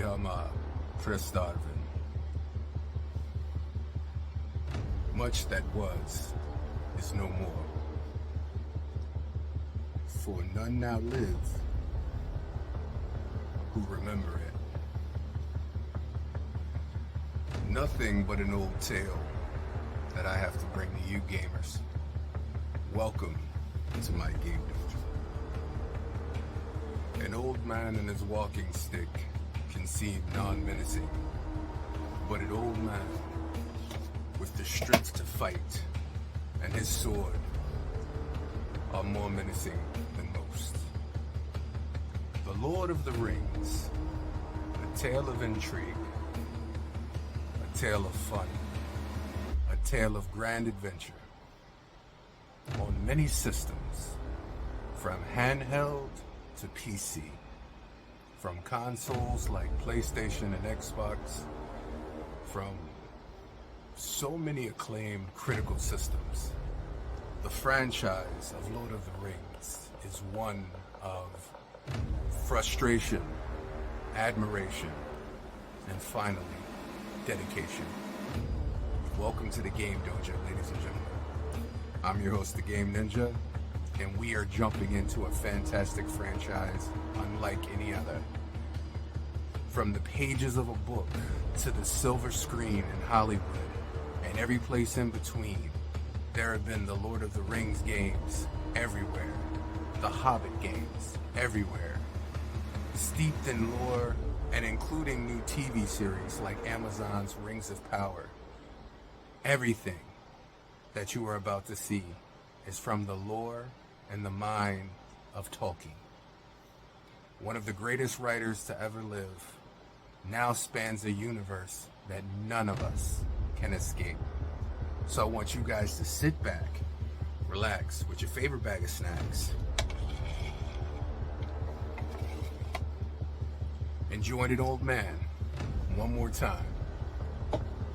Nehemiah Prestarvin. Much that was is no more. For none now live who remember it. Nothing but an old tale that I have to bring to you gamers. Welcome to my game dojo. An old man and his walking stick can seem non-menacing, but an old man with the strength to fight and his sword are more menacing than most. The Lord of the Rings, a tale of intrigue, a tale of fun, a tale of grand adventure on many systems, from handheld to PC, from consoles like PlayStation and Xbox, from so many acclaimed critical systems. The franchise of Lord of the Rings is one of frustration, admiration, and finally, dedication. Welcome to the Game Dojo, ladies and gentlemen. I'm your host, The Game Ninja, and we are jumping into a fantastic franchise unlike any other. From the pages of a book to the silver screen in Hollywood and every place in between, there have been the Lord of the Rings games everywhere, the Hobbit games everywhere, steeped in lore and including new TV series like Amazon's Rings of Power. Everything that you are about to see is from the lore and the mind of Tolkien. One of the greatest writers to ever live now spans a universe that none of us can escape. So I want you guys to sit back, relax with your favorite bag of snacks, and join an old man one more time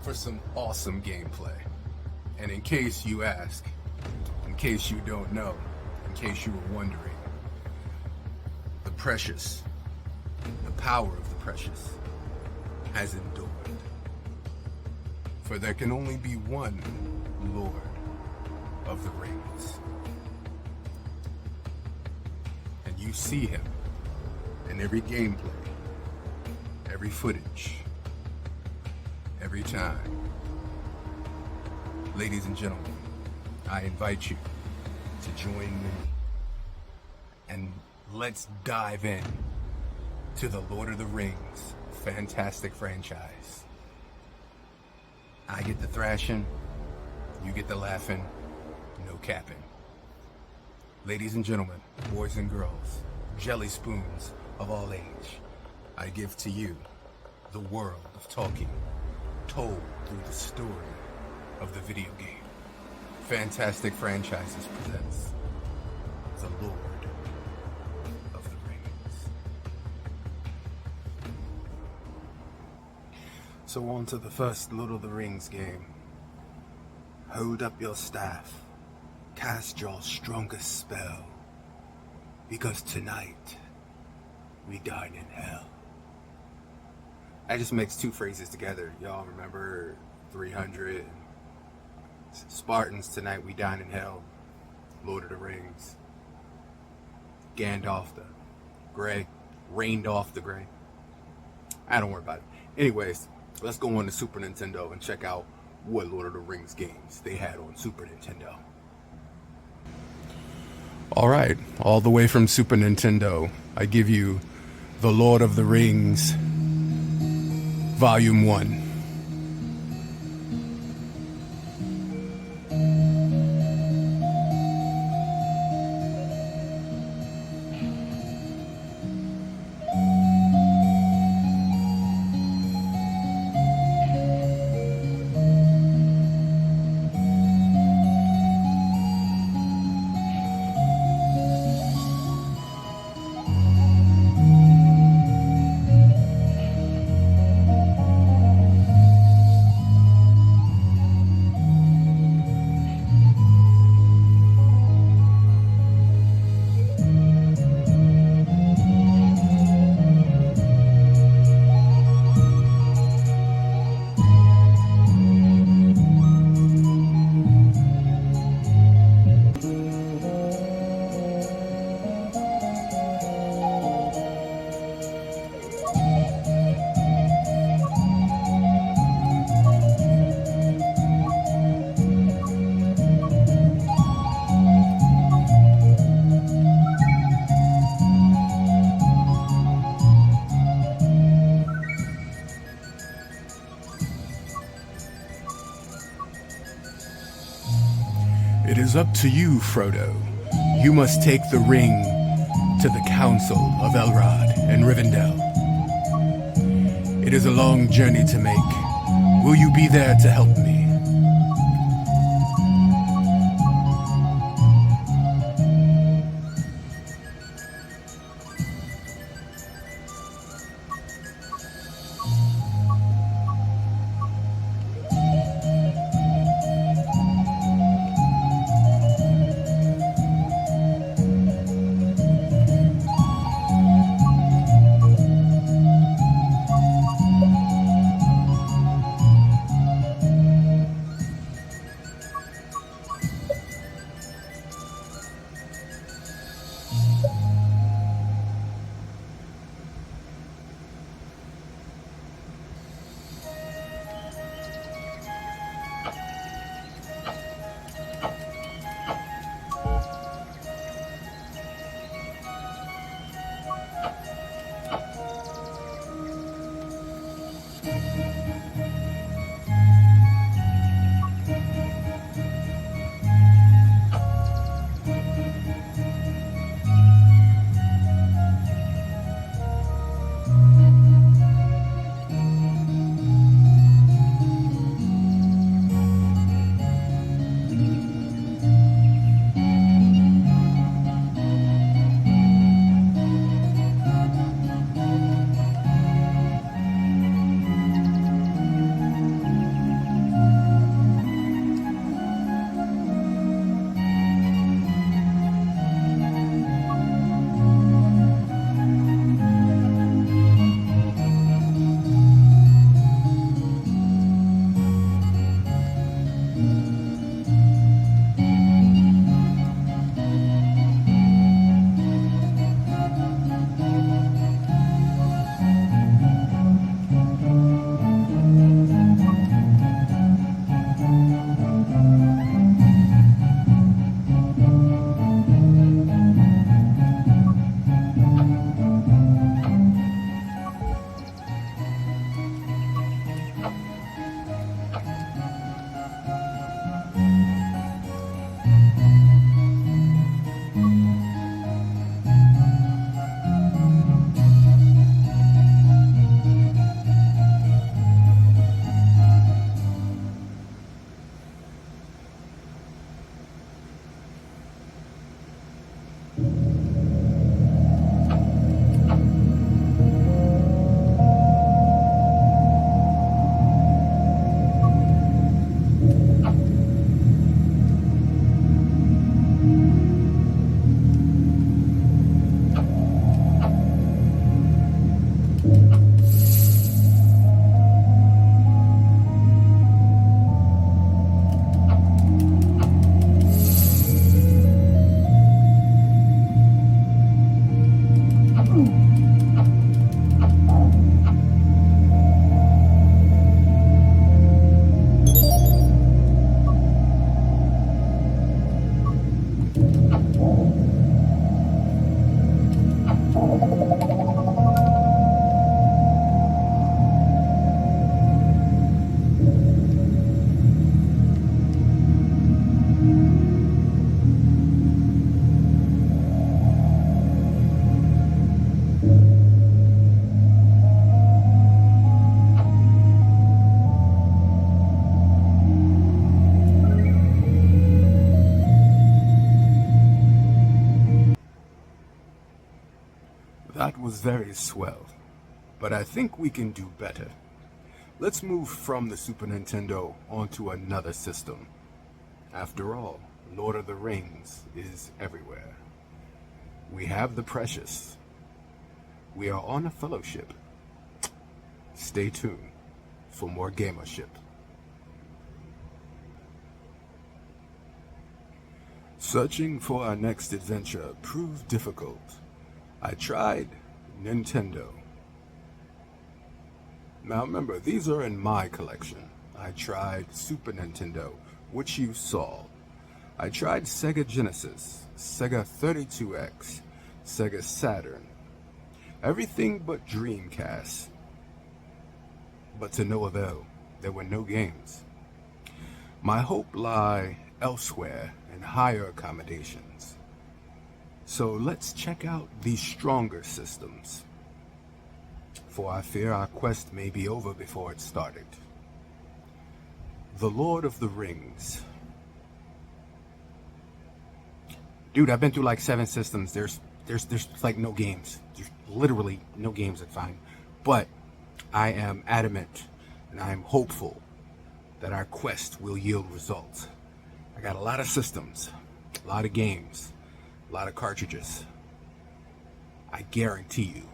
for some awesome gameplay. And in case you ask, in case you don't know, in case you were wondering, the precious, the power of the precious has endured. For there can only be one Lord of the Rings. And you see him in every gameplay, every footage, every time. Ladies and gentlemen, I invite you to join me and let's dive in to the Lord of the Rings fantastic franchise. I get the thrashing, you get the laughing, no capping. Ladies and gentlemen, boys and girls, jelly spoons of all age, I give to you the world of Tolkien, told through the story of the video game. Fantastic Franchises presents the Lord of the Rings. So on to the first Lord of the Rings game. Hold up your staff, cast your strongest spell, because tonight we dine in hell. That just makes two phrases together. Y'all remember 300? Spartans, tonight we dine in hell. Lord of the Rings. Gandalf the Grey. Rained off the Grey. I don't worry about it. Anyways, let's go on to Super Nintendo and check out what Lord of the Rings games they had on Super Nintendo. Alright, all the way from Super Nintendo, I give you The Lord of the Rings Volume 1. is up to you, Frodo. You must take the ring to the Council of Elrond and Rivendell. It is a long journey to make. Will you be there to help me? That was very swell, but I think we can do better. Let's move from the Super Nintendo onto another system. After all, Lord of the Rings is everywhere. We have the Precious. We are on a fellowship. Stay tuned for more Gamership. Searching for our next adventure proved difficult. I tried Nintendo. Now remember, these are in my collection. I tried Super Nintendo, which you saw. I tried Sega Genesis, Sega 32X, Sega Saturn, everything but Dreamcast. But to no avail, there were no games. My hope lie elsewhere in higher accommodations. So let's check out these stronger systems, for I fear our quest may be over before it started. The Lord of the Rings. Dude, I've been through like 7 systems. There's like no games. There's literally no games at find. But I am adamant and I am hopeful that our quest will yield results. I got a lot of systems, a lot of games, a lot of cartridges. I guarantee you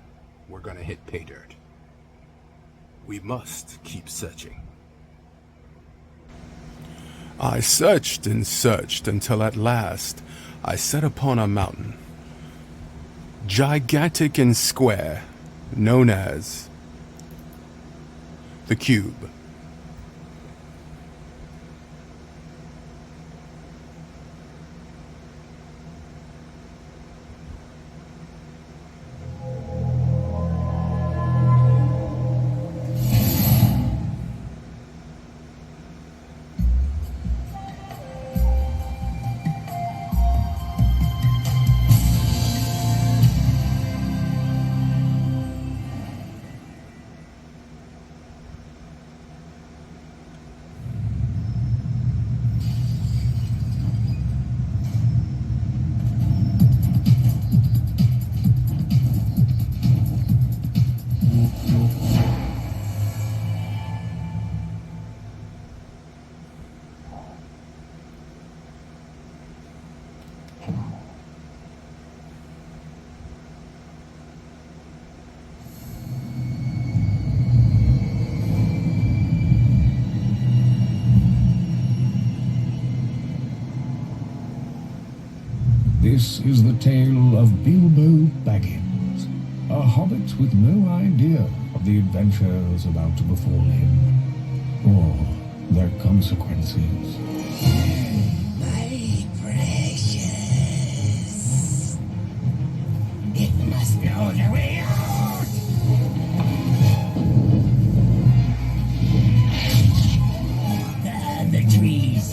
we're gonna hit pay dirt. We must keep searching. I searched and searched until at last I set upon a mountain, gigantic and square, known as the Cube. This is the tale of Bilbo Baggins, a hobbit with no idea of the adventures about to befall him, or their consequences. My precious, it must know the way out! The trees.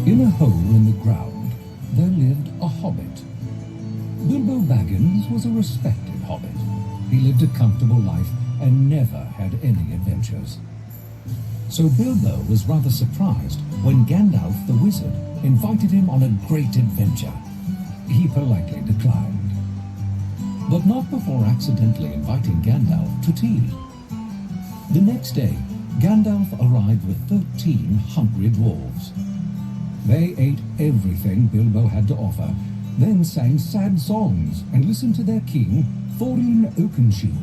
In a hole in the ground, there lived a hobbit. Bilbo Baggins was a respected hobbit. He lived a comfortable life and never had any adventures. So Bilbo was rather surprised when Gandalf the wizard invited him on a great adventure. He politely declined, but not before accidentally inviting Gandalf to tea. The next day, Gandalf arrived with 13 hungry dwarves. They ate everything Bilbo had to offer, then sang sad songs and listened to their king, Thorin Oakenshield.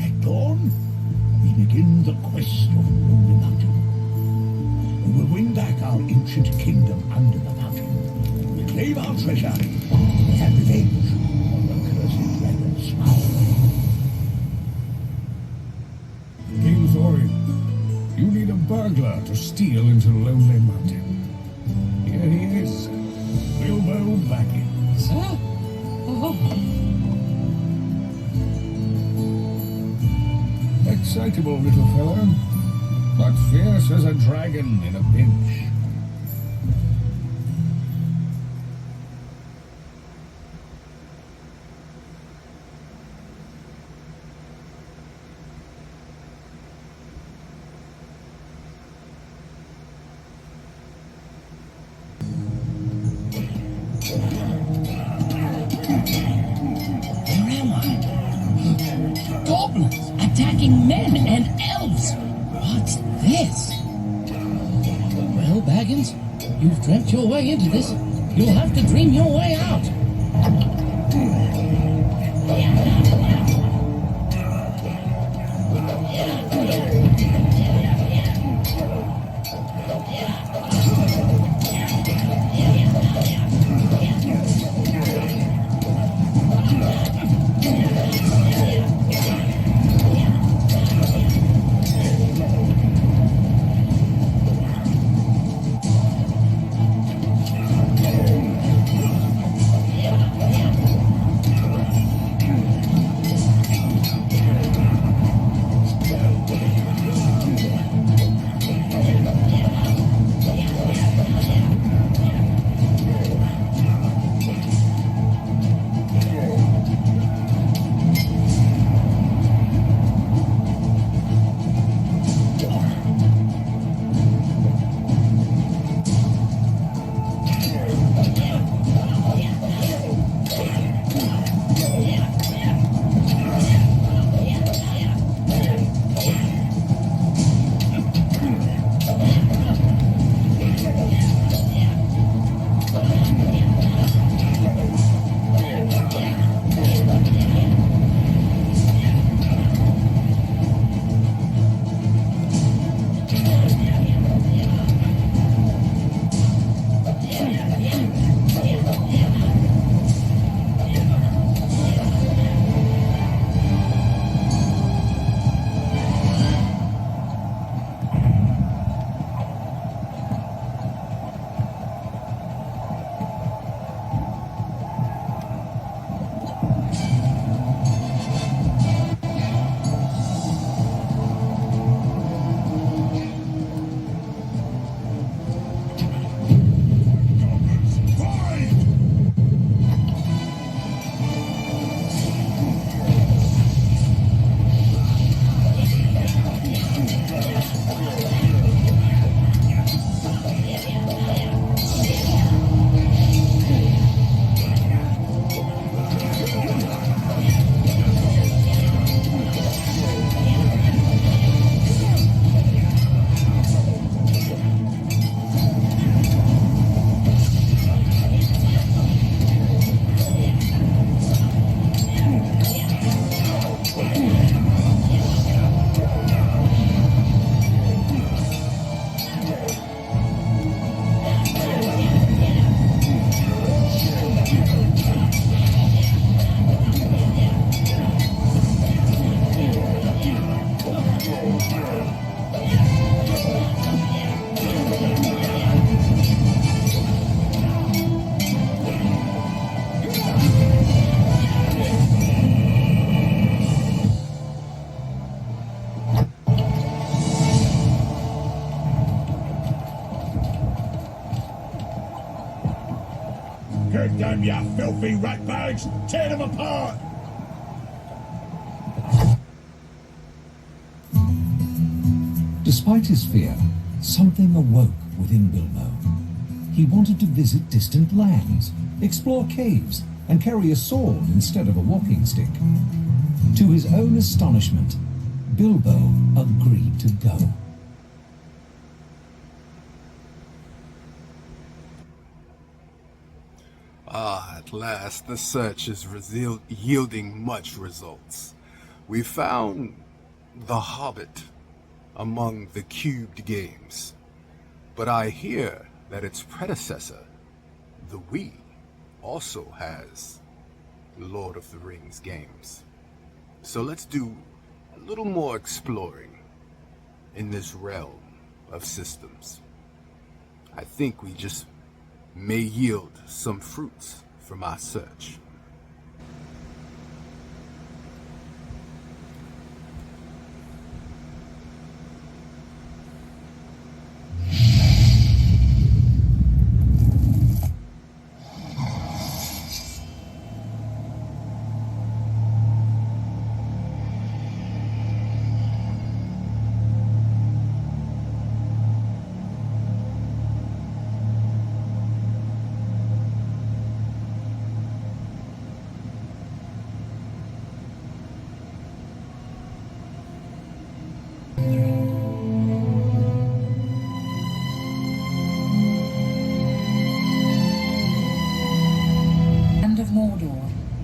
At dawn, we begin the quest of Lonely Mountain. We will win back our ancient kingdom under the mountain, reclaim our treasure, and have revenge on the cursed dragon's mouth. King Thorin, you need a burglar to steal into Lonely Mountain. Here he is, Bilbo Baggins. Huh? Excitable little fellow, but fierce as a dragon in a pinch. goblins attacking men and elves. What's this? Well, Baggins, you've dreamt your way into this. You'll have to dream your way out. Get them, you filthy ratbags! Tear them apart! Despite his fear, something awoke within Bilbo. He wanted to visit distant lands, explore caves, and carry a sword instead of a walking stick. To his own astonishment, Bilbo agreed to go. Ah, at last, the search is yielding much results. We found The Hobbit among the cubed games, but I hear that its predecessor, the Wii, also has Lord of the Rings games. So let's do a little more exploring in this realm of systems. I think we just may yield some fruits from our search.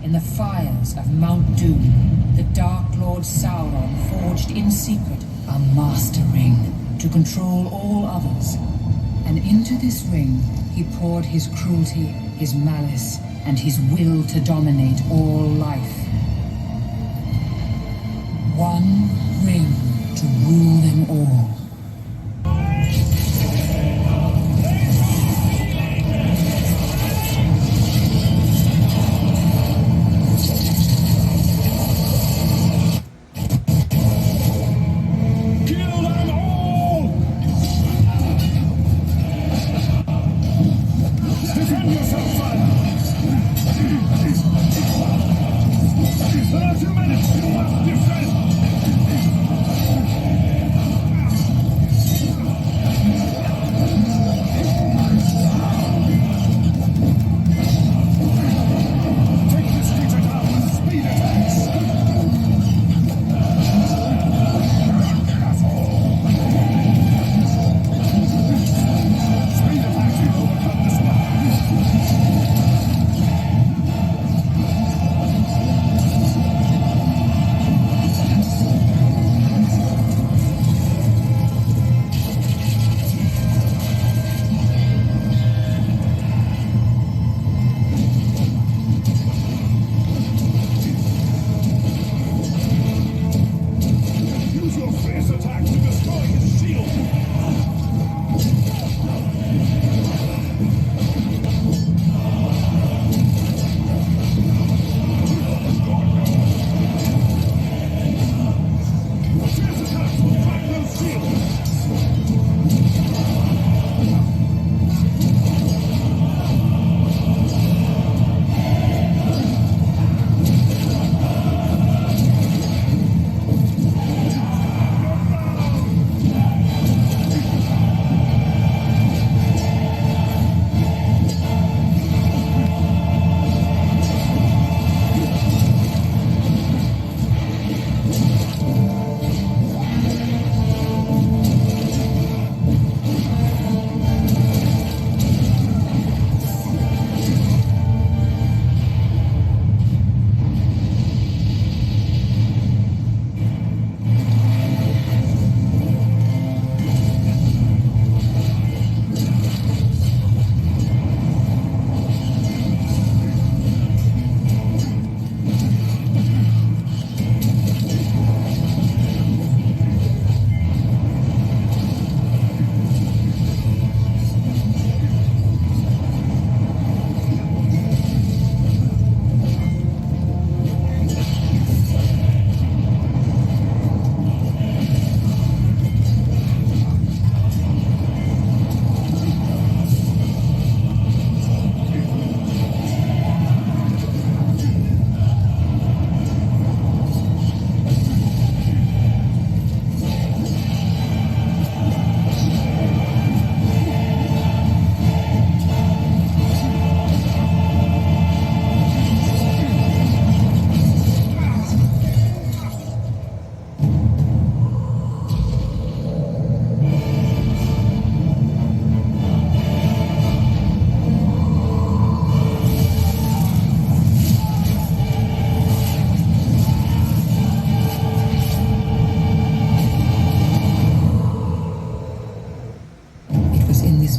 in the fires of Mount Doom, the Dark Lord Sauron forged in secret a master ring to control all others. And into this ring he poured his cruelty, his malice, and his will to dominate all life. One ring to rule them all.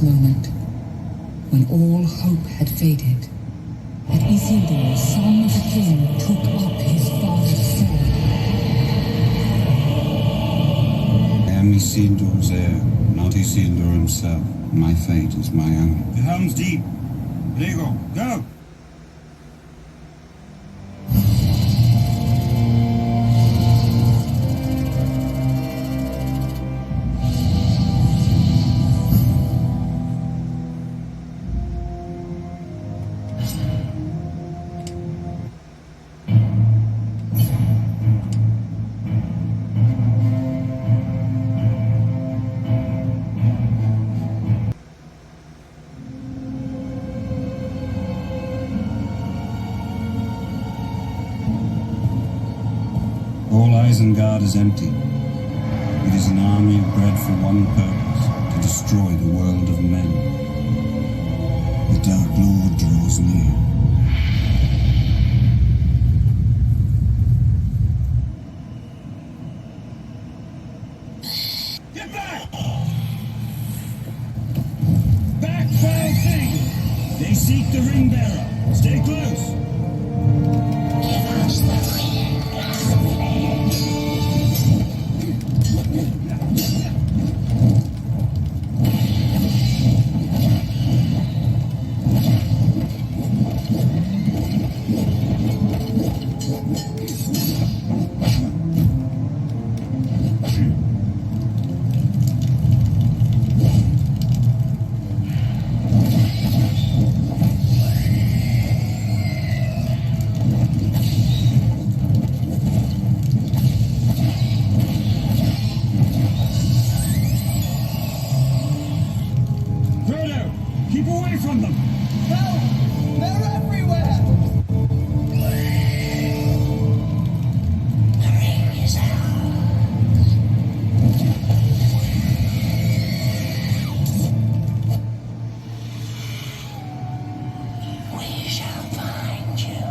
Moment, when all hope had faded, that Isildur, son of the king, took up his father's sword. I am Isildur's heir, not Isildur himself. My fate is my own. The helm's deep. Rhaegal, go! All Isengard is empty. It is an army bred for one purpose, to destroy the world of men. The Dark Lord draws near. seek the ring bearer. Stay close. Keep away from them! Help! They're everywhere! The ring is ours. We shall find you.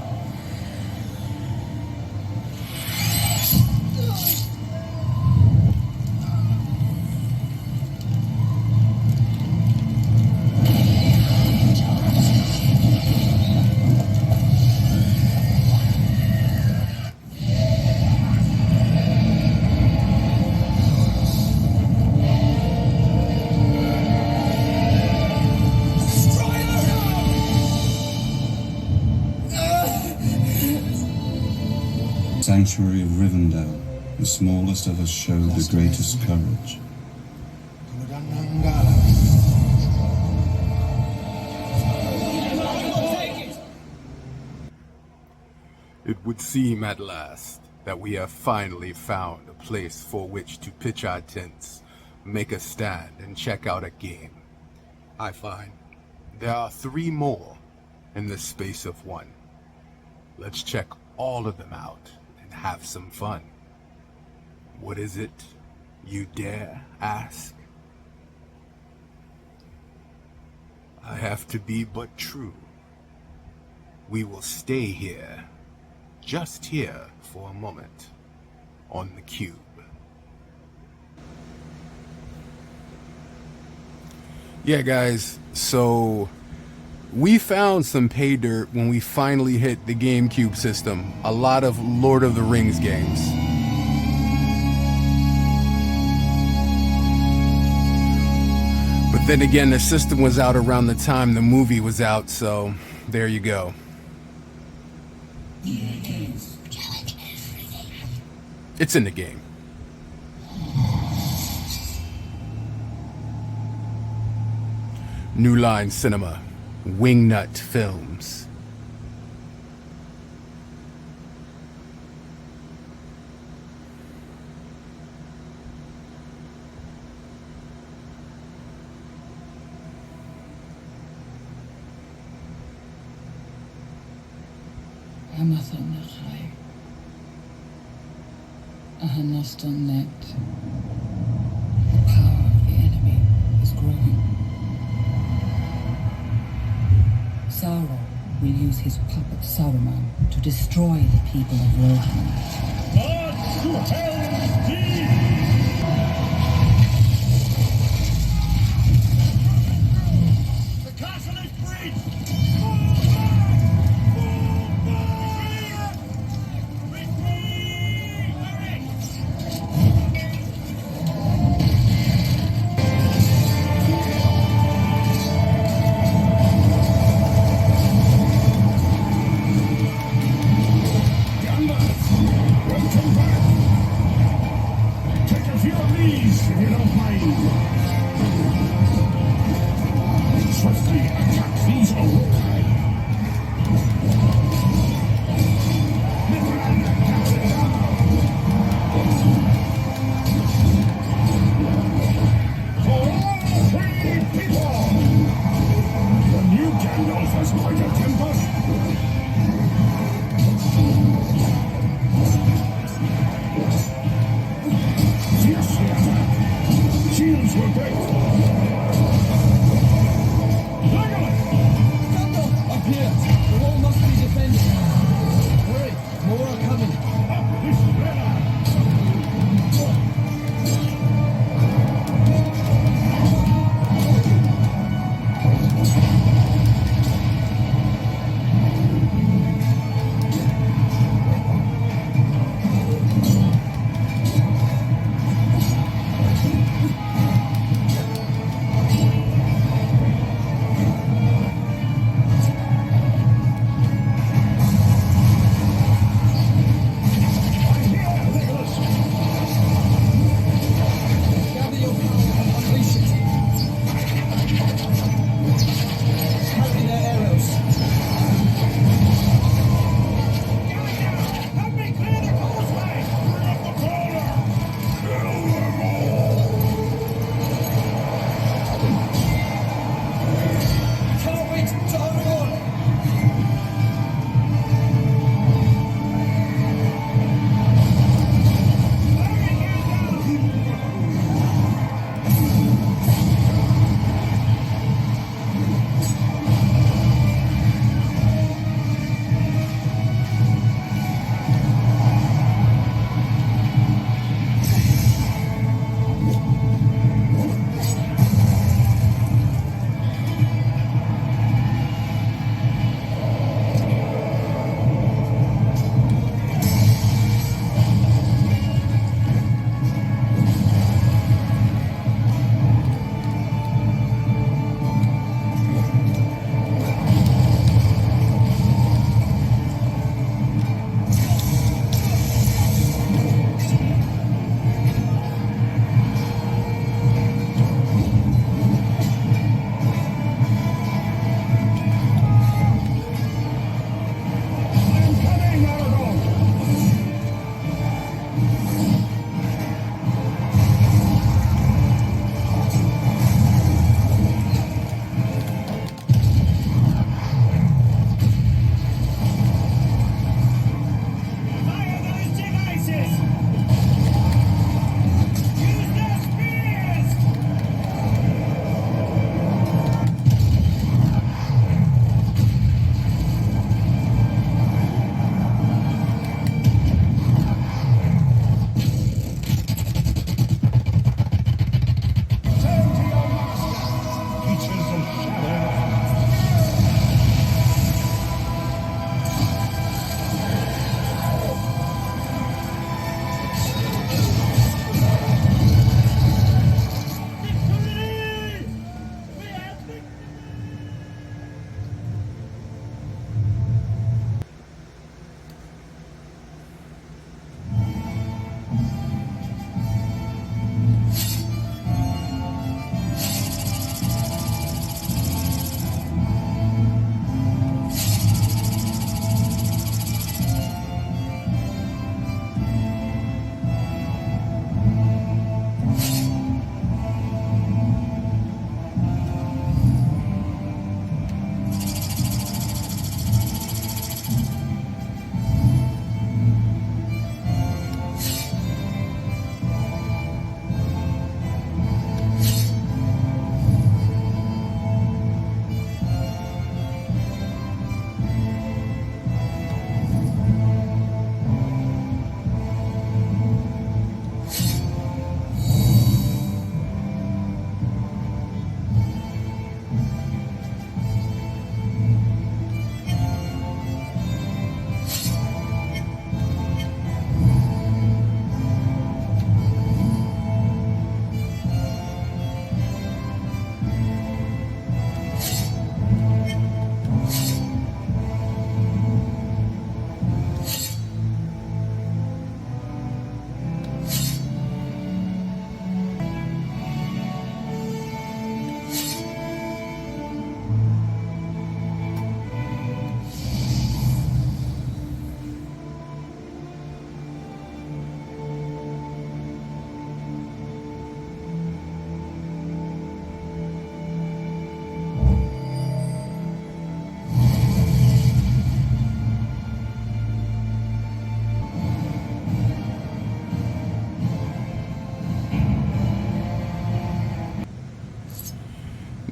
Sanctuary of Rivendell, the smallest of us showed the greatest courage. It would seem at last that we have finally found a place for which to pitch our tents, make a stand, and check out a game. I find there are 3 more in the space of 1. Let's check all of them out and have some fun. What is it you dare ask? I have to be but true. We will stay here, just here for a moment, on the cube. Yeah, guys, so we found some pay dirt when we finally hit the GameCube system. A lot of Lord of the Rings games. But then again, the system was out around the time the movie was out, so there you go. It's in the game. New Line Cinema, Wingnut Films. The power of the enemy is growing. Sauron will use his puppet Saruman to destroy the people of Rohan. Gods to hell indeed! The castle is breached!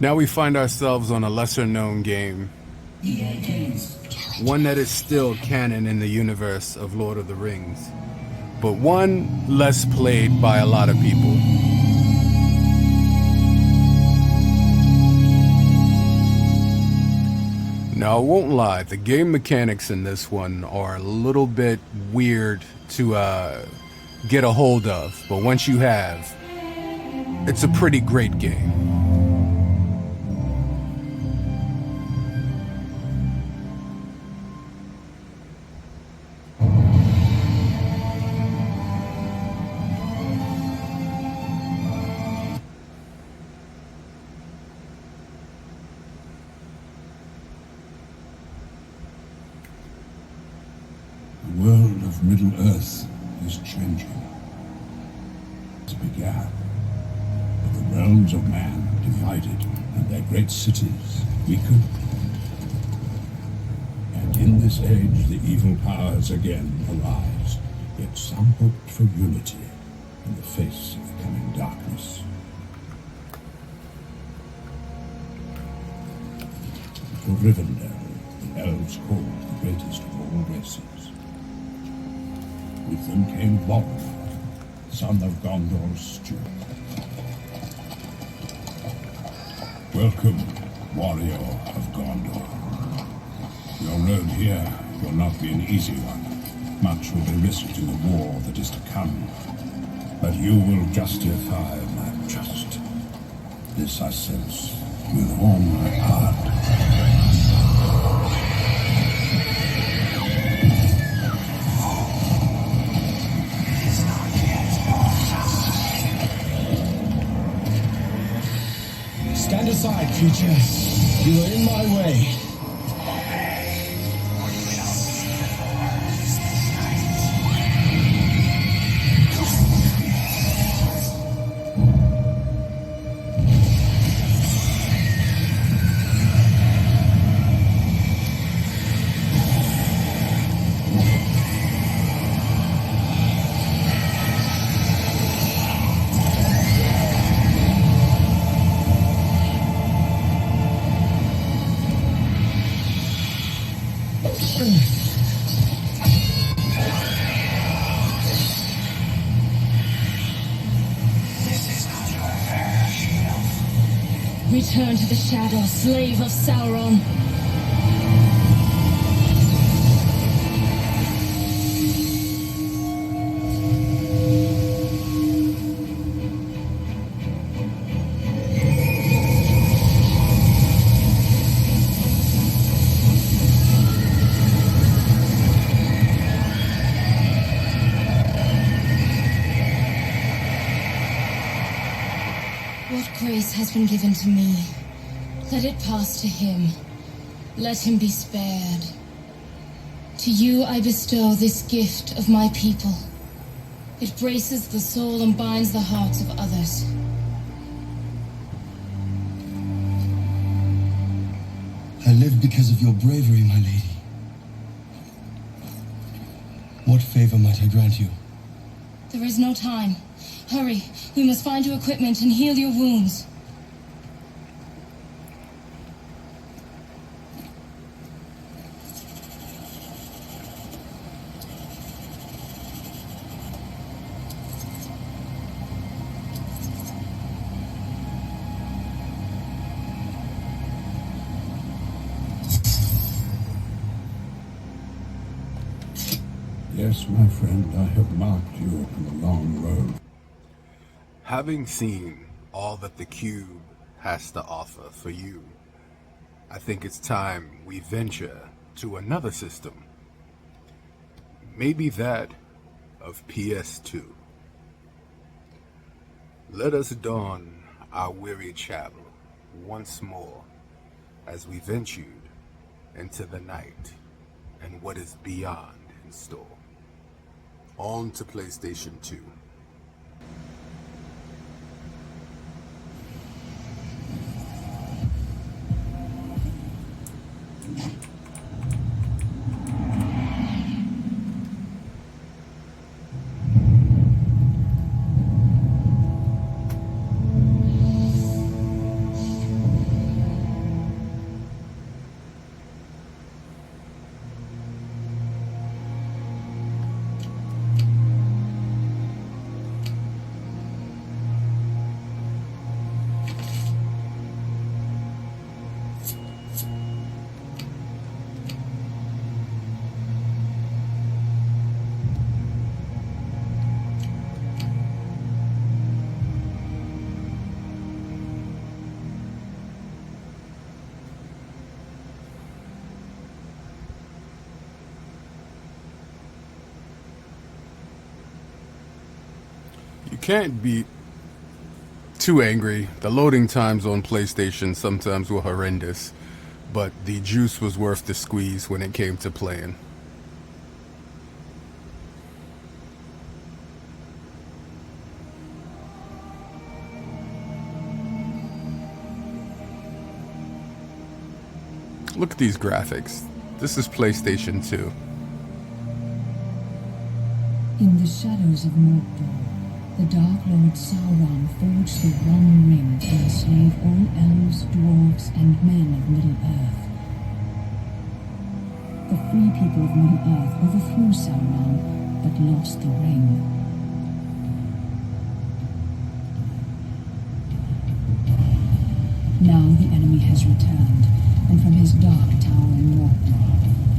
Now we find ourselves on a lesser known game. One that is still canon in the universe of Lord of the Rings, but one less played by a lot of people. Now, I won't lie, the game mechanics in this one are a little bit weird to get a hold of, but once you have, it's a pretty great game. The world of Middle-earth is changing. It began, but the realms of man divided and their great cities weakened. And in this age the evil powers again arise, yet some hoped for unity in the face of the coming darkness. For Rivendell, the elves called the greatest of all races. With them came Boromir, son of Gondor's steward. Welcome, warrior of Gondor. Your road here will not be an easy one. Much will be risked in the war that is to come. But you will justify my trust. This I sense with all my heart. Stand aside, creature. You are in my way. Return to the shadow, slave of Sauron. What grace has been given to me? Let it pass to him. Let him be spared. To you I bestow this gift of my people. It braces the soul and binds the hearts of others. I live because of your bravery, my lady. What favor might I grant you? There is no time. Hurry, we must find you equipment and heal your wounds. Yes, my friend, I have marked you on the long road. Having seen all that the cube has to offer for you, I think it's time we venture to another system. Maybe that of PS2. Let us don our weary travel once more as we ventured into the night and what is beyond in store. On to PlayStation 2. can't be too angry. The loading times on PlayStation sometimes were horrendous, but the juice was worth the squeeze when it came to playing. Look at these graphics. This is PlayStation 2. In the shadows of Mordor, the Dark Lord Sauron forged the One Ring to enslave all elves, dwarves, and men of Middle-earth. The free people of Middle-earth overthrew Sauron, but lost the ring. Now the enemy has returned, and from his dark tower in Mordor,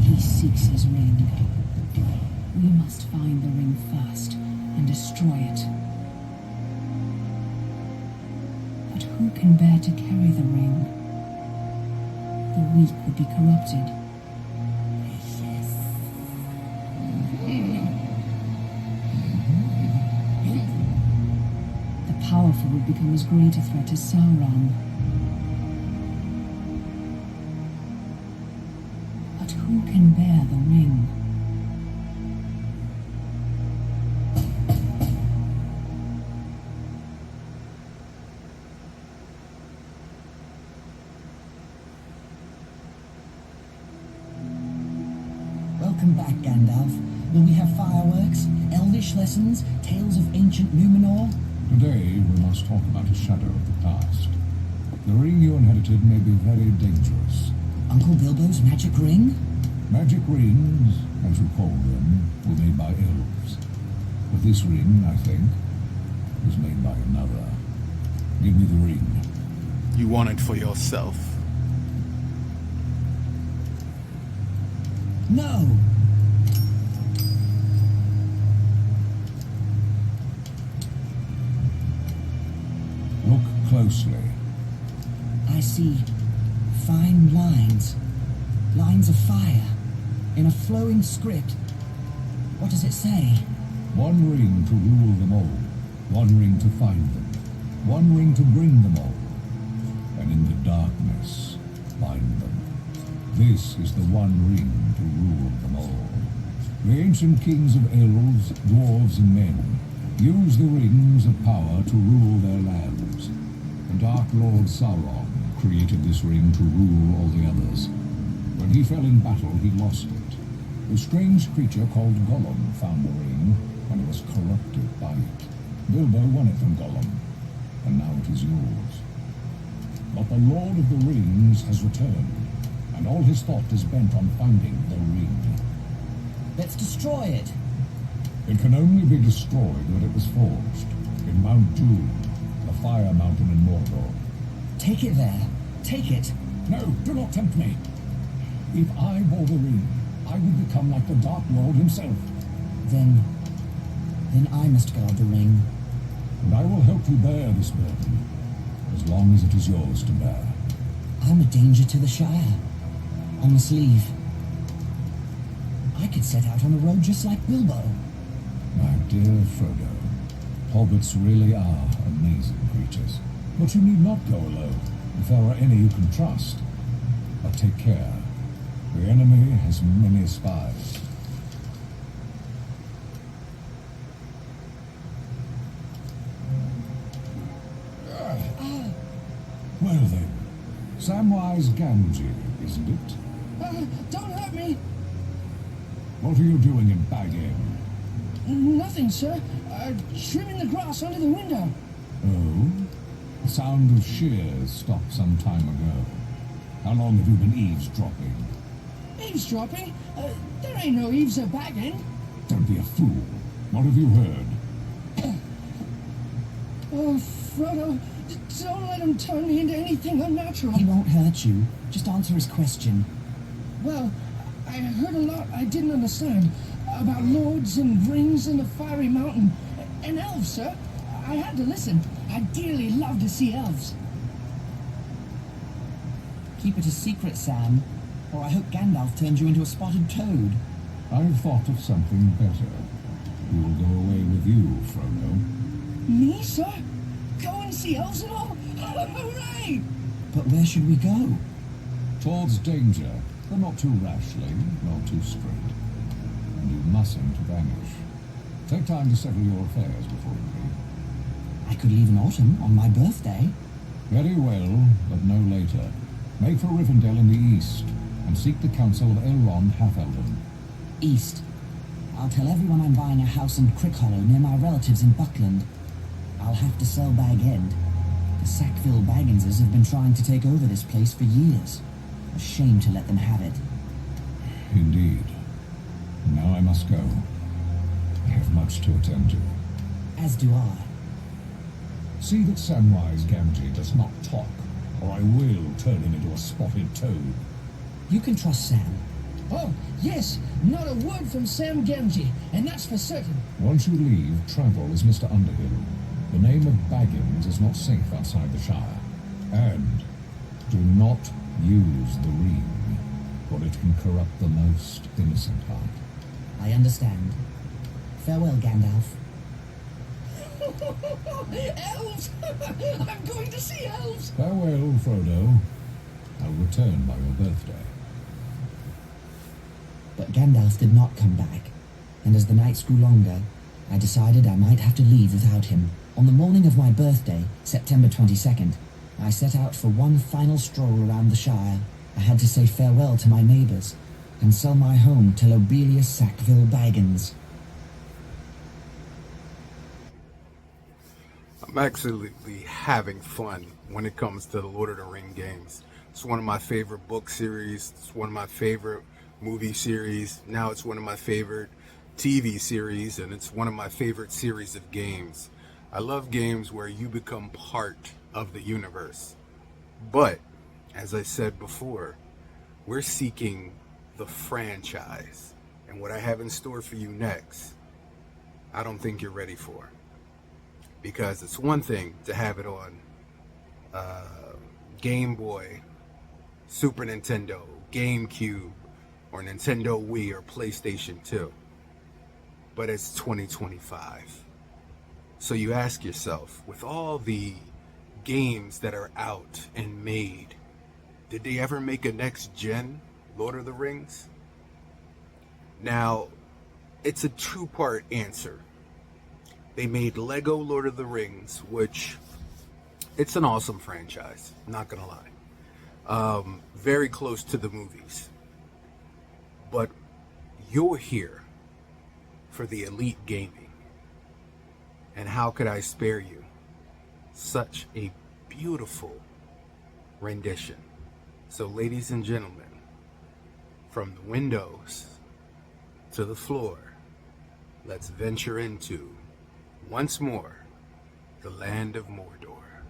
he seeks his ring. We must find the ring first and destroy it. But who can bear to carry the ring? The weak would be corrupted. The powerful would become as great a threat as Sauron. But who can bear the ring? Welcome back, Gandalf. Will we have fireworks, elvish lessons, tales of ancient Numenor? Today we must talk about a shadow of the past. The ring you inherited may be very dangerous. Uncle Bilbo's magic ring? Magic rings, as you call them, were made by elves. But this ring, I think, was made by another. Give me the ring. You want it for yourself. No! Look closely. I see fine lines. Lines of fire. In a flowing script. What does it say? One ring to rule them all. One ring to find them. One ring to bring them all. And in the darkness, bind them. This is the one ring to rule them all. The ancient kings of elves, dwarves, and men used the rings of power to rule their lands. The Dark Lord Sauron created this ring to rule all the others. When he fell in battle, he lost it. A strange creature called Gollum found the ring, and was corrupted by it. Bilbo won it from Gollum, and now it is yours. But the Lord of the Rings has returned, and all his thought is bent on finding the ring. Let's destroy it. It can only be destroyed when it was forged, in Mount Doom, the fire mountain in Mordor. Take it there. Take it. No, do not tempt me. If I bore the ring, I would become like the Dark Lord himself. Then I must guard the ring. And I will help you bear this burden, as long as it is yours to bear. I'm a danger to the Shire. I must leave. I could set out on the road just like Bilbo. My dear Frodo, hobbits really are amazing creatures. But you need not go alone, if there are any you can trust. But take care. The enemy has many spies. Well then, Samwise Gamgee, isn't it? Don't hurt me! What are you doing in Bag End? Nothing, sir. Trimming the grass under the window. Oh? The sound of shears stopped some time ago. How long have you been eavesdropping? Eavesdropping? There ain't no eaves at Bag End. Don't be a fool. What have you heard? Oh, Frodo, don't let him turn me into anything unnatural. He won't hurt you. Just answer his question. Well, I heard a lot I didn't understand. About lords and rings and the fiery mountain. And elves, sir. I had to listen. I dearly love to see elves. Keep it a secret, Sam, or I hope Gandalf turns you into a spotted toad. I've thought of something better. We will go away with you, Frodo. Me, sir? Go and see elves and all? Hooray! But where should we go? Towards danger, but not too rashly, nor too straight. And you mustn't vanish. Take time to settle your affairs before you leave. I could leave in autumn, on my birthday. Very well, but no later. Make for Rivendell in the east, and seek the counsel of Elrond Half-Elden. East. I'll tell everyone I'm buying a house in Crickhollow near my relatives in Buckland. I'll have to sell Bag End. The Sackville Bagginses have been trying to take over this place for years. A shame to let them have it. Indeed. Now I must go. I have much to attend to. As do I. See that Samwise Gamgee does not talk, or I will turn him into a spotted toad. You can trust Sam. Oh, yes, not a word from Sam Gamgee, and that's for certain. Once you leave, travel as Mr. Underhill. The name of Baggins is not safe outside the Shire. And do not use the ring, for it can corrupt the most innocent heart. I understand. Farewell, Gandalf. Elves! I'm going to see elves! Farewell, Frodo. I'll return by your birthday. But Gandalf did not come back, and as the nights grew longer, I decided I might have to leave without him. On the morning of my birthday, September 22nd, I set out for one final stroll around the Shire. I had to say farewell to my neighbours, and sell my home to Lobelia Sackville Baggins. I'm absolutely having fun when it comes to the Lord of the Ring games. It's one of my favorite book series. It's one of my favorite movie series. Now it's one of my favorite TV series, and it's one of my favorite series of games. I love games where you become part of the universe. But, as I said before, we're seeking the franchise. And what I have in store for you next, I don't think you're ready for. Because it's one thing to have it on Game Boy, Super Nintendo, GameCube, or Nintendo Wii or PlayStation 2. But it's 2025. So you ask yourself, with all the games that are out and made, did they ever make a next gen Lord of the Rings? Now, it's a two-part answer. They made Lego Lord of the Rings, which it's an awesome franchise, not gonna lie. Very close to the movies. But you're here for the elite gaming. And how could I spare you such a beautiful rendition? So ladies and gentlemen, from the windows to the floor, let's venture into, once more, the land of Mordor.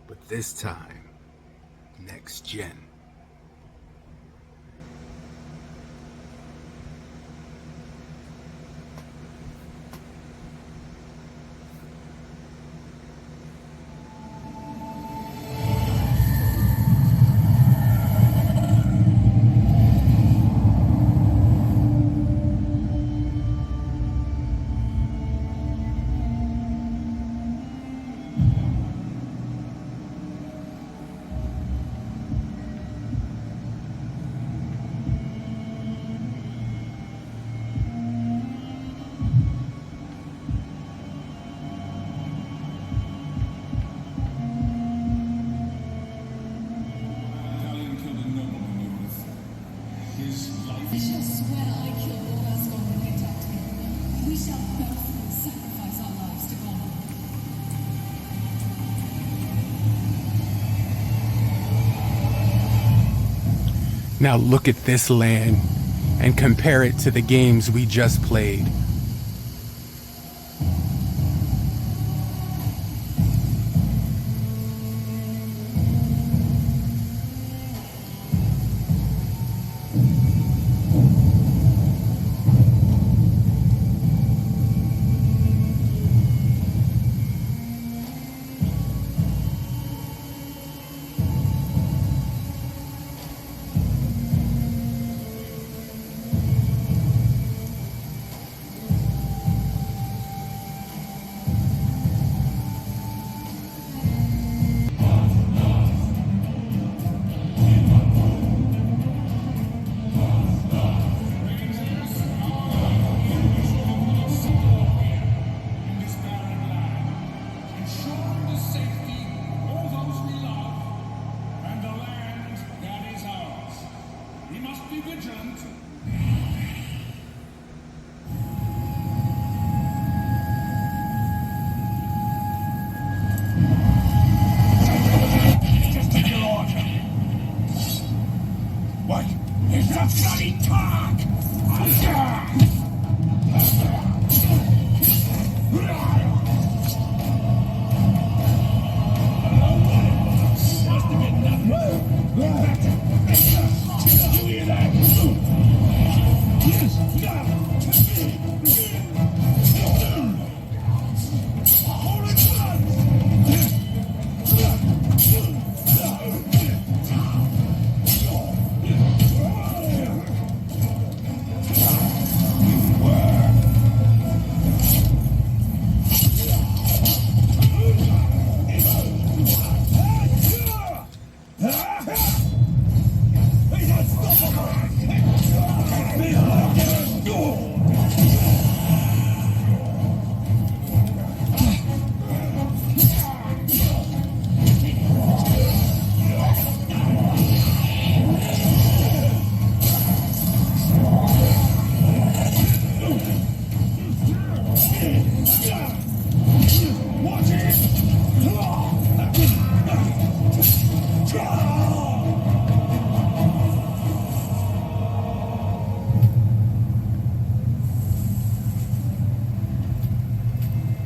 But this time, next gen. I shall swear I killed the first goblin who attacked me. We shall both sacrifice our lives to Gondor. Now look at this land and compare it to the games we just played. Just take your order. What? It's a bloody talk!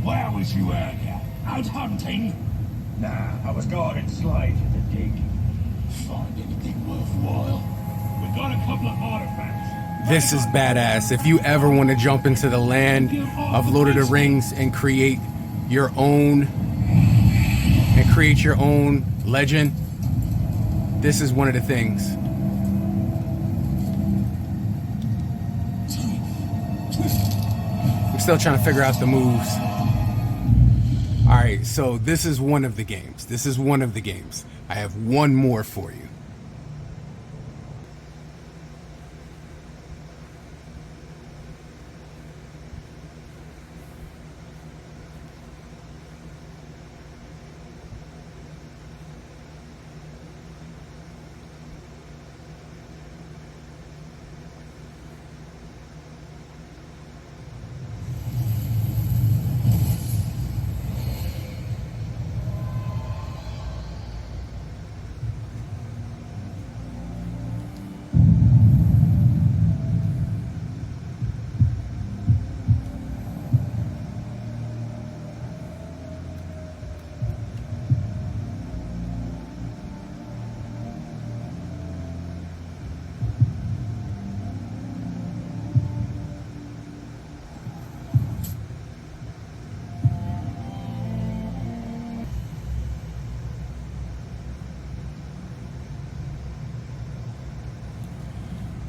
Where was you earlier? Out hunting? Nah, I was guarding slaves at the dig. Find anything worthwhile? We got a couple of artifacts. This is badass. If you ever want to jump into the land of Lord of the Rings and create your own legend, this is one of the things. I'm still trying to figure out the moves. Alright, so this is one of the games. I have one more for you.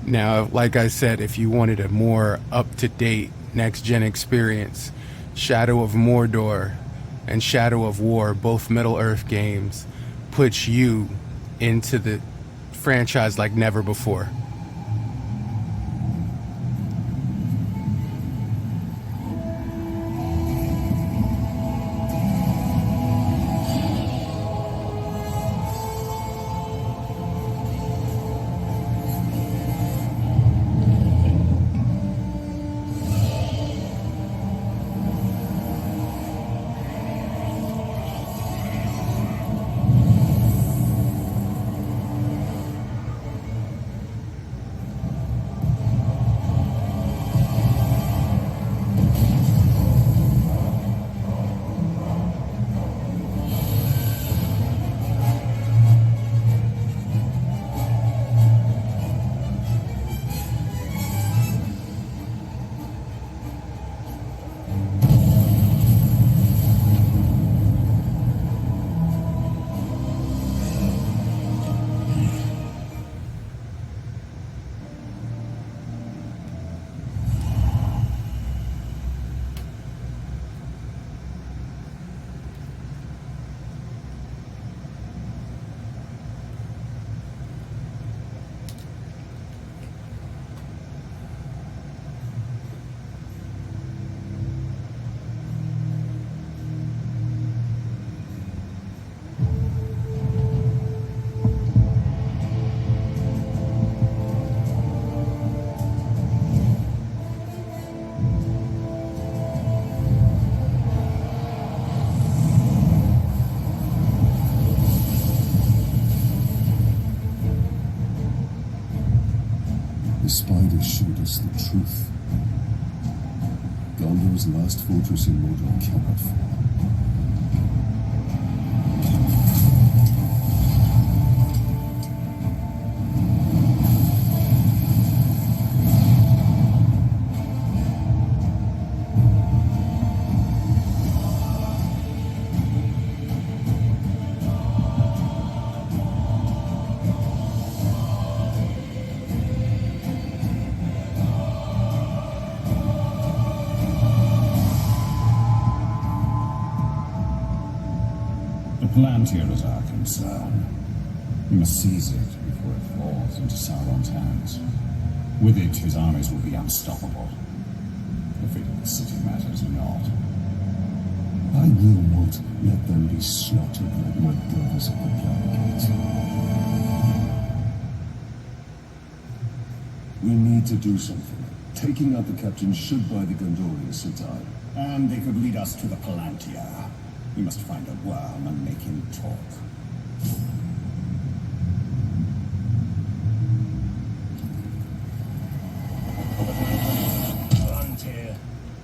Now, like I said, if you wanted a more up-to-date next-gen experience, Shadow of Mordor and Shadow of War, both Middle-earth games, puts you into the franchise like never before. The spider showed us the truth. Gondor's last fortress in Mordor cannot fall. Palantir is our concern. We must seize it before it falls into Sauron's hands. With it, his armies will be unstoppable. The fate of the city matters not. I will not let them be slaughtered like my brothers at the Blackgate. We need to do something. Taking out the captain should buy the Gondorians some time. And they could lead us to the Palantir. We must find a worm and make him talk. Palantir.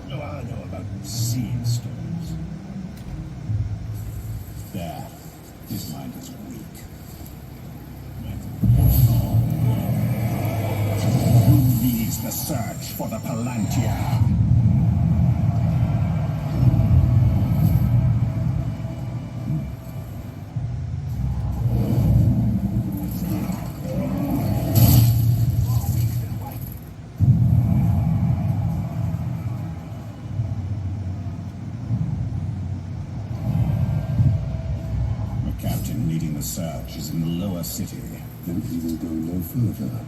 No, I know about seeing stones. There. His mind is weak. Who leads the search for the Palantir? Search is in the lower city. Then we will go no further.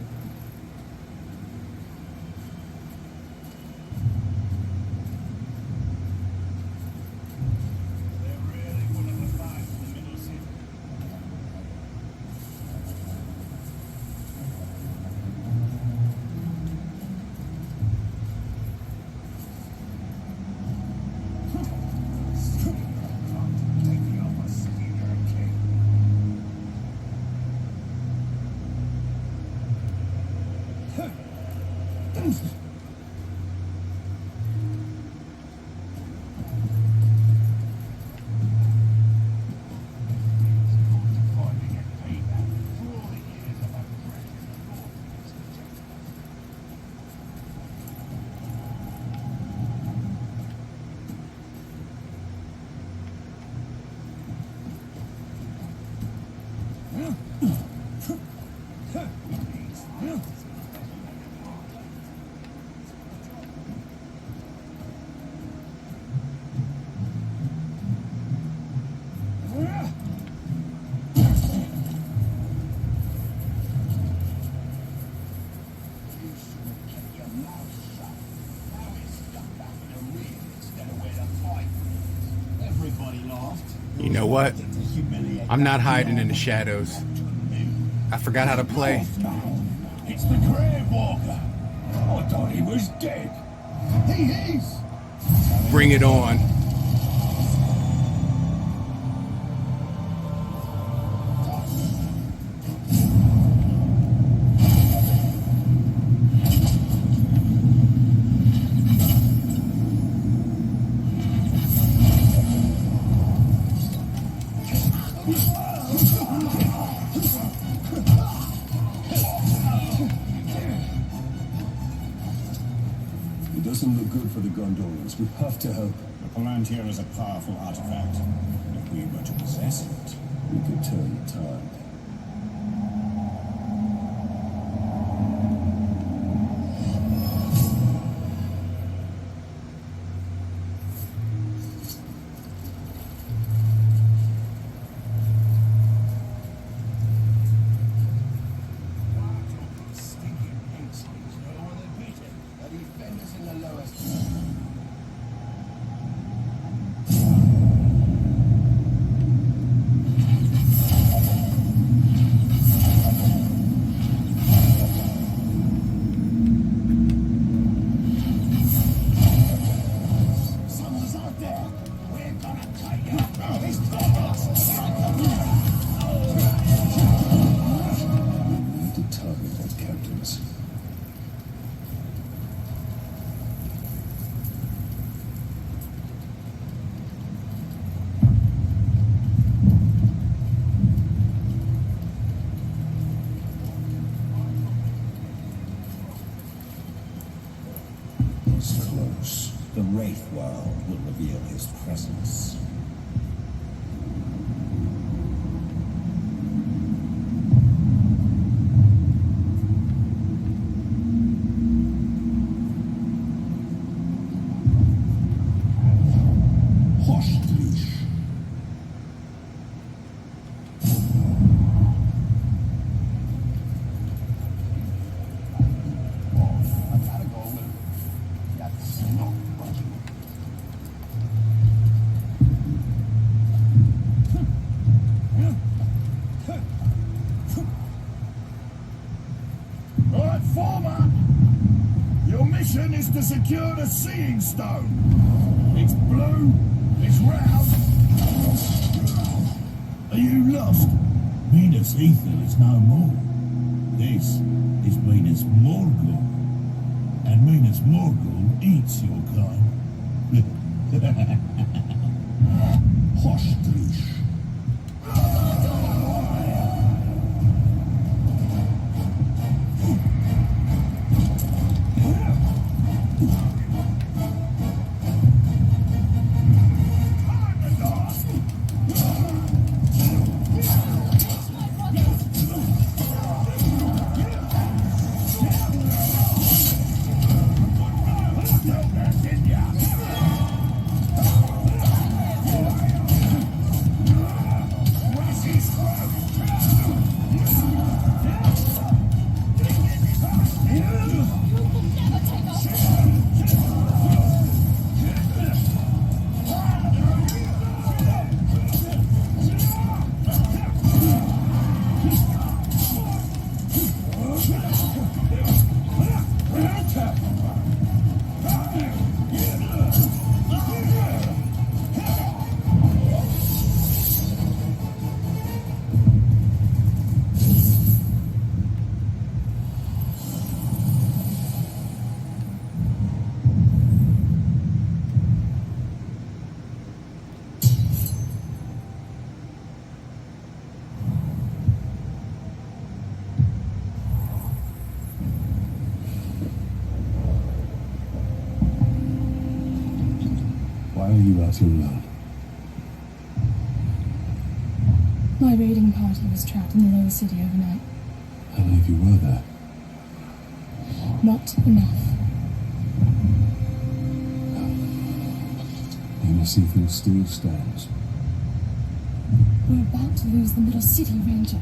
You know what? I'm not hiding in the shadows. I forgot how to play. It's the Grey Walker. I thought he was dead. He is. Bring it on. It doesn't look good for the Gondorians. We have to help. The Palantir is a powerful artifact. If we were to possess it, we could turn the tide. comes close, the Wraith World will reveal his presence. Is to secure the Seeing Stone. It's blue, it's round. Are you lost? Minas Ithil is no more. This is Minas Morgul. And Minas Morgul eats your kind. Hostage. Why are you out alone? My raiding party was trapped in the lower city overnight. How many of you were there? Not enough. Minas Ithil still stands. We're about to lose the middle city, Ranger.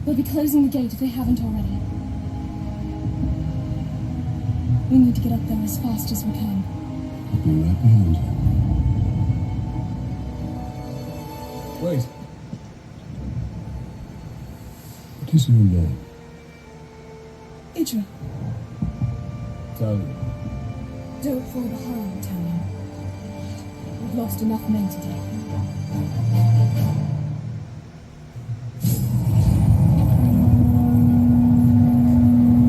They'll be closing the gate if they haven't already. We need to get up there as fast as we can. I'll be right behind you. Wait. What is your name? Idra, Talion. don't fall behind, Talion. We've lost enough men today.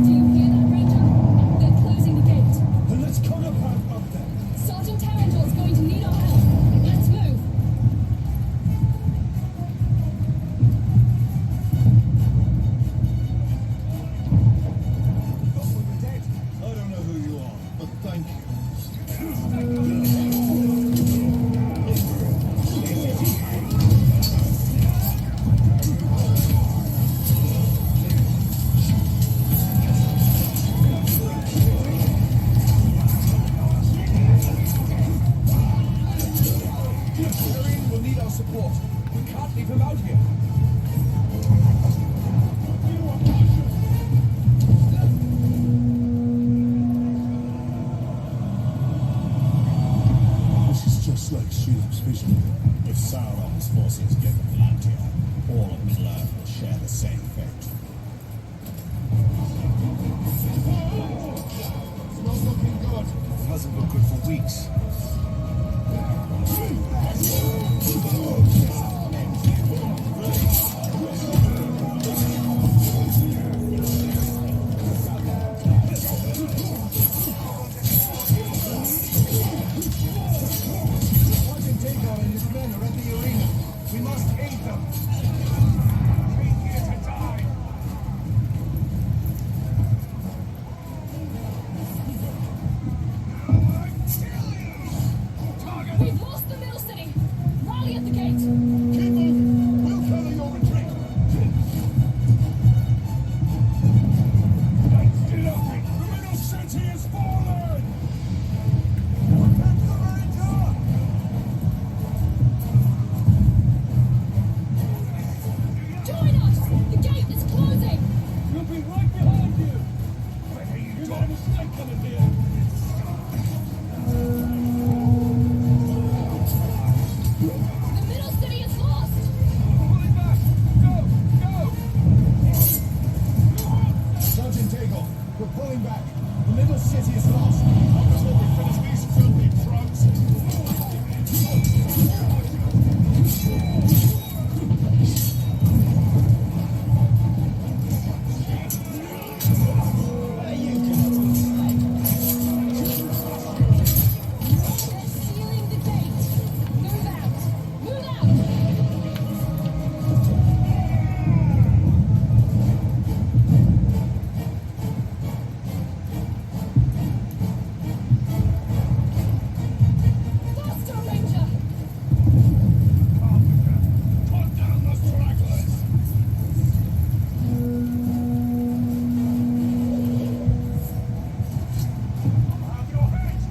Do you hear that, Ranger? They're closing the gate. Then let's cut up there. Sergeant Tarantul's going to need our help. Let's move. I don't know who you are, but thank you. Marine will need our support. We can't leave him out here. This is just like Shelob's vision. If Sauron's forces get the Palantir, all of Middle-earth will share the same fate. It's not looking good. It hasn't looked good for weeks. We must aid them. We're here to die. The middle city is lost! Pulling back! Go! Go! Sergeant Daigle, we're pulling back. The middle city is lost. Not before we finish these filthy drugs. Sealing the gate! Move out! Move out! Faster, Ranger! Put down the stragglers! Have your head!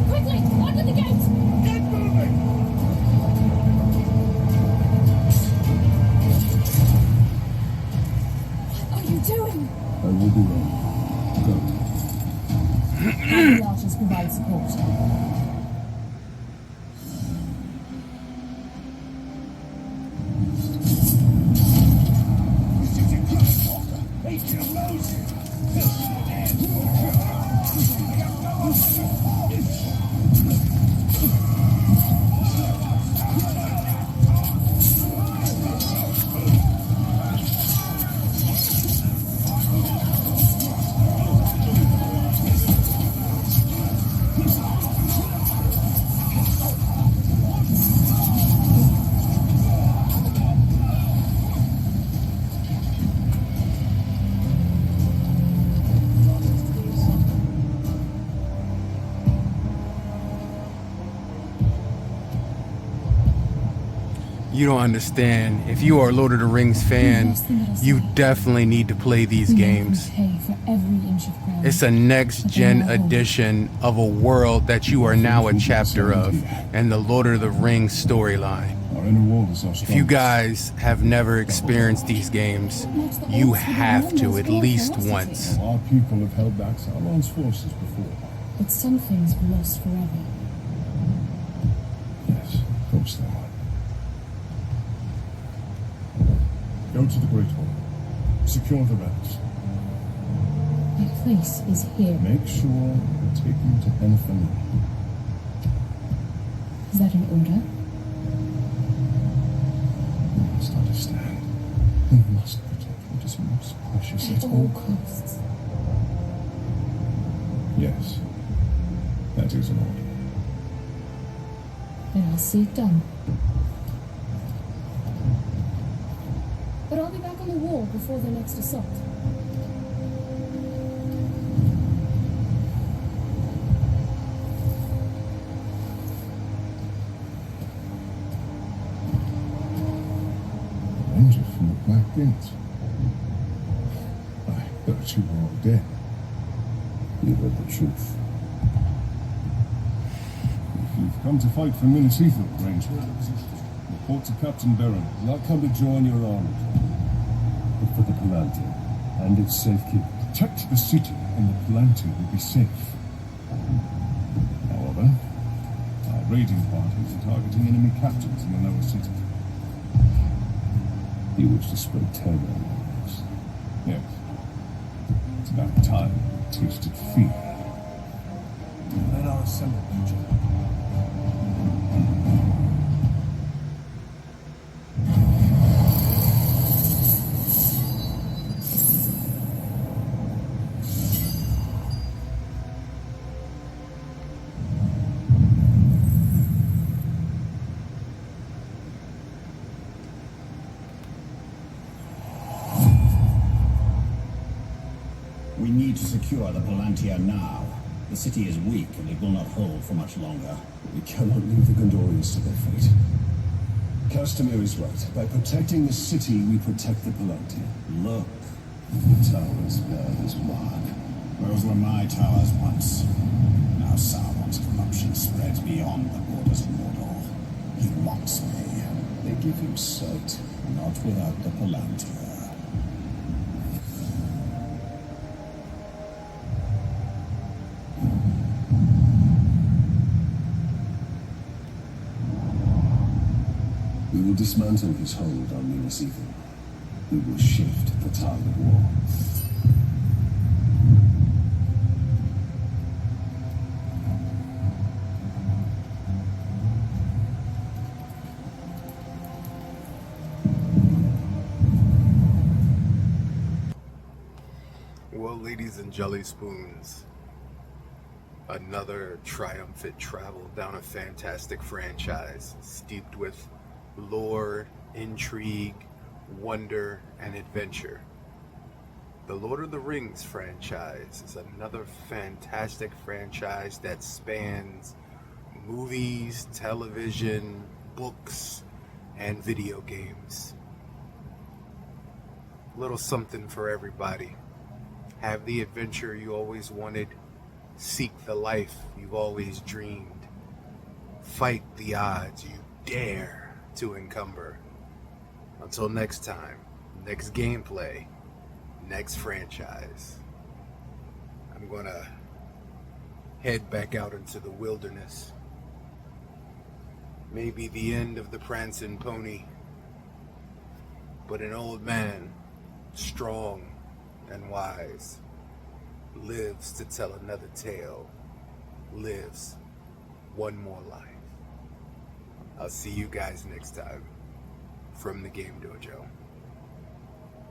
Quickly! On with the gate! Get moving! What are you doing? I will be ready. Go. The archers provide support. Eat your nose! You don't understand. If you are a Lord of the Rings fan, you definitely need to play these games. Pay for every inch of ground. It's a next-gen edition of a world that you are now a chapter of, and the Lord of the Rings storyline. Our inner wall is our If you guys have never experienced these games, you have to at least once. Our people have held back Sauron's forces before. But some things were lost forever. Yes, of course they are. Go to the Great Hall. Secure the relics. My place is here. Make sure you take them to Enithamir. Is that an order? You must understand. We must protect what is most precious At all costs. Yes, that is an order. Then I'll see it done. But I'll be back on the wall before the next assault. Ranger from the Black Gate. I thought you were all dead. You heard the truth. If you've come to fight for Minas Ithil, Ranger, report to Captain Baron. Not come to join your army, but for the Palantir and its safekeeping. Protect the city, and the Palantir will be safe. However, our raiding parties are targeting enemy captains in the lower city. You wish to spread terror among us. Yes. It's about time we tasted fear. Men are assembled, Major. We need to secure the Palantir now. The city is weak and it will not hold for much longer. We cannot leave the Gondorians to their fate. Castamere is right. By protecting the city, we protect the Palantir. Look, the towers bear his mark. Those were my towers once. Now Sauron's corruption spreads beyond the borders of Mordor. He mocks me. They give him sight. Not without the Palantir. We will dismantle his hold on Minas Ithil. We will shift the tide of war. Well, ladies and jelly spoons, another triumphant travel down a fantastic franchise steeped with lore, intrigue, wonder, and adventure. The Lord of the Rings franchise is another fantastic franchise that spans movies, television, books, and video games. Little something for everybody. Have the adventure you always wanted. Seek the life you've always dreamed. Fight the odds you dare to encumber. Until next time, next gameplay, next franchise, I'm gonna head back out into the wilderness. Maybe the end of the prancing pony, but an old man, strong and wise, lives to tell another tale, lives one more life. I'll see you guys next time from the Game Dojo.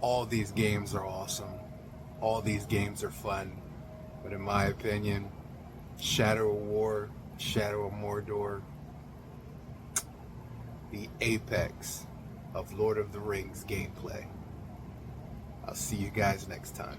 All these games are awesome. All these games are fun. But in my opinion, Shadow of War, Shadow of Mordor, the apex of Lord of the Rings gameplay. I'll see you guys next time.